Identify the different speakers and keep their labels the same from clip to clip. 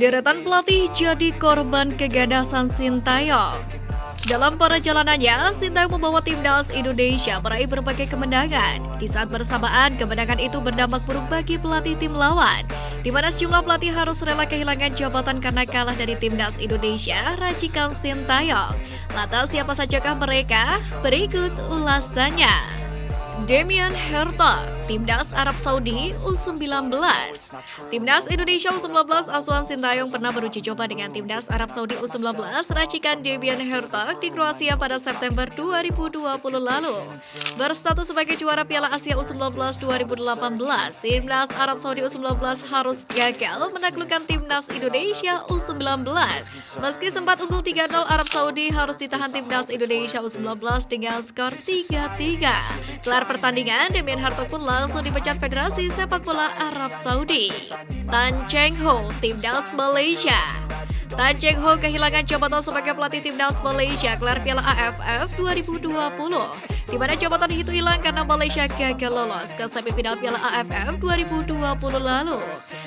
Speaker 1: Deretan pelatih jadi korban keganasan Sintayong. Dalam perjalanannya, Sintayong membawa timnas Indonesia meraih berbagai kemenangan. Di saat bersamaan, kemenangan itu berdampak buruk bagi pelatih tim lawan, di mana sejumlah pelatih harus rela kehilangan jabatan karena kalah dari timnas Indonesia, racikan Sintayong. Lantas siapa sajakah mereka? Berikut ulasannya. Damien Herta, Timnas Arab Saudi U19. Timnas Indonesia U19 asuhan Sintayong pernah beruji coba dengan Timnas Arab Saudi U19 racikan Damien Herta di Kroasia pada September 2020 lalu. Berstatus sebagai juara Piala Asia U19 2018, Timnas Arab Saudi U19 harus gagal menaklukkan Timnas Indonesia U19. Meski sempat unggul 3-0, Arab Saudi harus ditahan Timnas Indonesia U19 dengan skor 3-3. Kelar pertandingan, Damien Herta pun langsung dipecat Federasi Sepak Bola Arab Saudi. Tan Cheng Ho, Timnas Malaysia. Tan Cheng Ho kehilangan jabatan sebagai pelatih Timnas Malaysia gelar Piala AFF 2020, di mana jabatan itu hilang karena Malaysia gagal lolos ke semifinal Piala AFF 2020 lalu.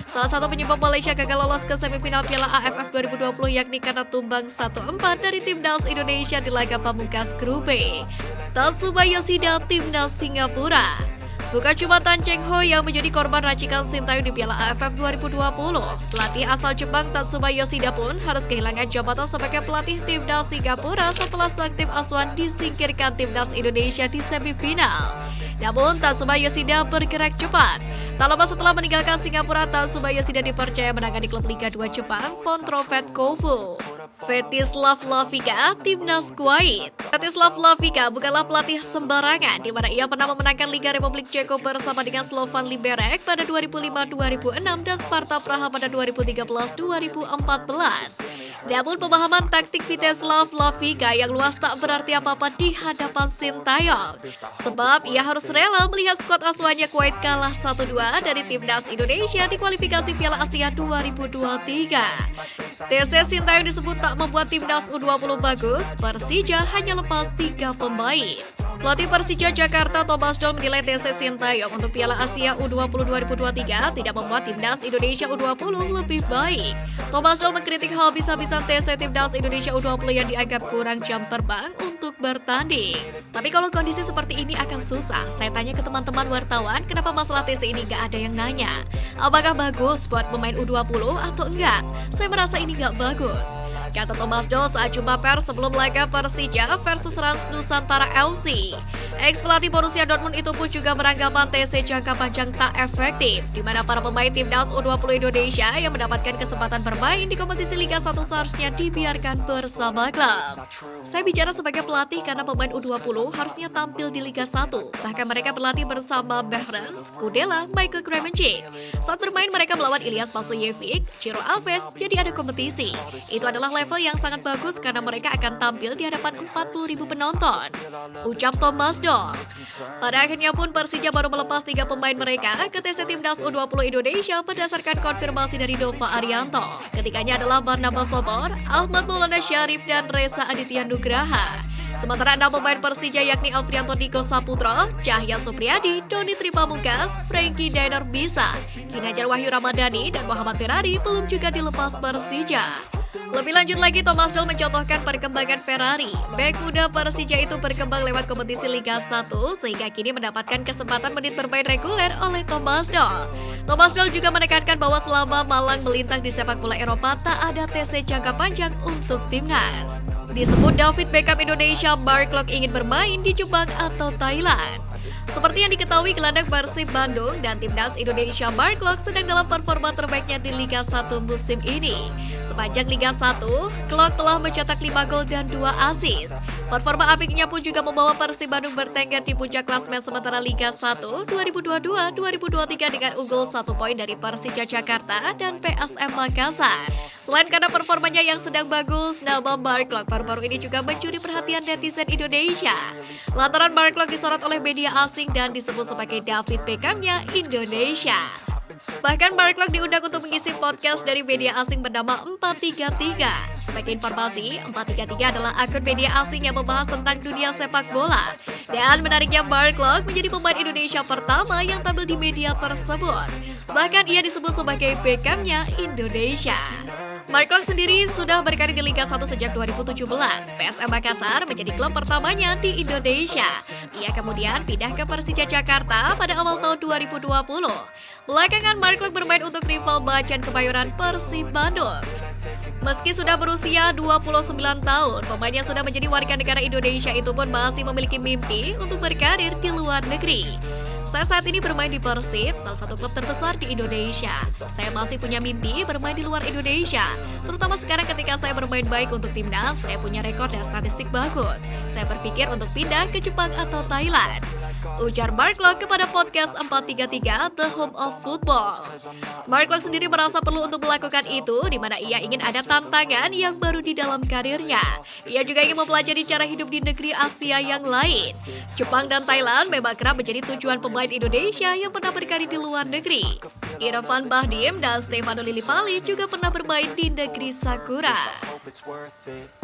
Speaker 1: Salah satu penyebab Malaysia gagal lolos ke semifinal Piala AFF 2020 yakni karena tumbang 1-4 dari Timnas Indonesia di laga pamungkas grup B. Tatsuba Yoshida, Timnas Singapura. Bukan cuma Tan Cheng Ho yang menjadi korban racikan Sintayong di Piala AFF 2020. Pelatih asal Jepang Tatsuba Yoshida pun harus kehilangan jabatan sebagai pelatih Timnas Singapura setelah sang tim asuhan disingkirkan Timnas Indonesia di semifinal. Namun Tatsuba Yoshida bergerak cepat. Tak lama setelah meninggalkan Singapura, Tatsuba Yoshida dipercaya menangani klub Liga 2 Jepang, Pontrovet Kofu. Fetislav Lavica, Timnas Kuwait. Fetislav Lavica bukanlah pelatih sembarangan, di mana ia pernah memenangkan Liga Republik Ceko bersama dengan Slovan Liberec pada 2005-2006 dan Sparta Praha pada 2013-2014. Namun pemahaman taktik Fetislav Lavica yang luas tak berarti apa-apa di hadapan Sintayong, sebab ia harus rela melihat skuad asuhannya Kuwait kalah 1-2 dari Timnas Indonesia di kualifikasi Piala Asia 2023. TC Sintayong disebut tak membuat Timnas U20 bagus, Persija hanya lepas 3 pemain. Pelatih Persija Jakarta Thomas Doll menilai TC Sintayong untuk Piala Asia U20 2023 tidak membuat Timnas Indonesia U20 lebih baik. Thomas Doll mengkritik habis-habisan TC Timnas Indonesia U20 yang dianggap kurang jam terbang untuk bertanding. Tapi kalau kondisi seperti ini akan susah. Saya tanya ke teman-teman wartawan, kenapa masalah TC ini gak ada yang nanya? Apakah bagus buat pemain U20 atau enggak? Saya merasa ini gak bagus, kata Thomas Doll saat jumpa pers sebelum laga Persija versus Rans Nusantara FC. Ex-pelatih Borussia Dortmund itu pun juga beranggapan TC jangka panjang tak efektif, di mana para pemain Timnas U20 Indonesia yang mendapatkan kesempatan bermain di kompetisi Liga 1 seharusnya dibiarkan bersama klub. Saya bicara sebagai pelatih karena pemain U20 harusnya tampil di Liga 1. Bahkan mereka berlatih bersama Behrens, Kudela, Michael Kremenchik. Saat bermain mereka melawan Ilyas Vasojevic, Ciro Alves, jadi ada kompetisi. Itu adalah level yang sangat bagus karena mereka akan tampil di hadapan 40.000 penonton, ucap Thomas Doll. Pada akhirnya pun Persija baru melepas 3 pemain mereka ke TC Timnas U20 Indonesia berdasarkan konfirmasi dari Dova Arianto. Ketiganya adalah Barnabas Sobor, Ahmad Maulana Syarif, dan Reza Aditya Nugraha. Sementara 6 pemain Persija yakni Alfrianto Niko Saputro, Cahya Supriyadi, Doni Tripamungkas, Frankie Dainer Bisa, Ginanjar Wahyu Ramadhani, dan Muhammad Ferrari belum juga dilepas Persija. Lebih lanjut lagi, Thomas Doll mencontohkan perkembangan Ferrari. Bek muda Persija itu berkembang lewat kompetisi Liga 1 sehingga kini mendapatkan kesempatan menit bermain reguler oleh Thomas Doll. Thomas Doll juga menekankan bahwa selama Malang melintang di sepak bola Eropa tak ada TC jangka panjang untuk timnas. Disebut David Beckham Indonesia, Mark Klok ingin bermain di Jepang atau Thailand. Seperti yang diketahui, gelandang Persib Bandung dan Timnas Indonesia Mark Klok sedang dalam performa terbaiknya di Liga 1 musim ini. Sepanjang Liga 1, Klok telah mencetak 5 gol dan 2 assist. Performa apiknya pun juga membawa Persib Bandung bertengger di puncak klasemen sementara Liga 1 2022-2023 dengan unggul 1 poin dari Persija Jakarta dan PSM Makassar. Selain karena performanya yang sedang bagus, nama Mark Klok baru-baru ini juga mencuri perhatian netizen Indonesia. Lantaran Mark Klok disorot oleh media asing dan disebut sebagai David Beckham-nya Indonesia. Bahkan Mark Klok diundang untuk mengisi podcast dari media asing bernama 433. Sebagai informasi, 433 adalah akun media asing yang membahas tentang dunia sepak bola. Dan menariknya, Mark Klok menjadi pemain Indonesia pertama yang tampil di media tersebut. Bahkan ia disebut sebagai Beckham-nya Indonesia. Mark Klok sendiri sudah berkarir di Liga 1 sejak 2017. PSM Makassar menjadi klub pertamanya di Indonesia. Ia kemudian pindah ke Persija Jakarta pada awal tahun 2020. Belakangan Mark Klok bermain untuk rival Macan Kemayoran Persib Bandung. Meski sudah berusia 29 tahun, pemain yang sudah menjadi warga negara Indonesia itu pun masih memiliki mimpi untuk berkarir di luar negeri. Saya saat ini bermain di Persib, salah satu klub terbesar di Indonesia. Saya masih punya mimpi bermain di luar Indonesia. Terutama sekarang ketika saya bermain baik untuk timnas, saya punya rekor dan statistik bagus. Saya berpikir untuk pindah ke Jepang atau Thailand. Ujar Mark Klok kepada podcast 433 The Home of Football. Mark Klok sendiri merasa perlu untuk melakukan itu, di mana ia ingin ada tantangan yang baru di dalam karirnya. Ia juga ingin mempelajari cara hidup di negeri Asia yang lain. Jepang dan Thailand memang kerap menjadi tujuan pemain Indonesia yang pernah berkarir di luar negeri. Irfan Bahdim dan Stefano Lillipali juga pernah bermain di negeri Sakura.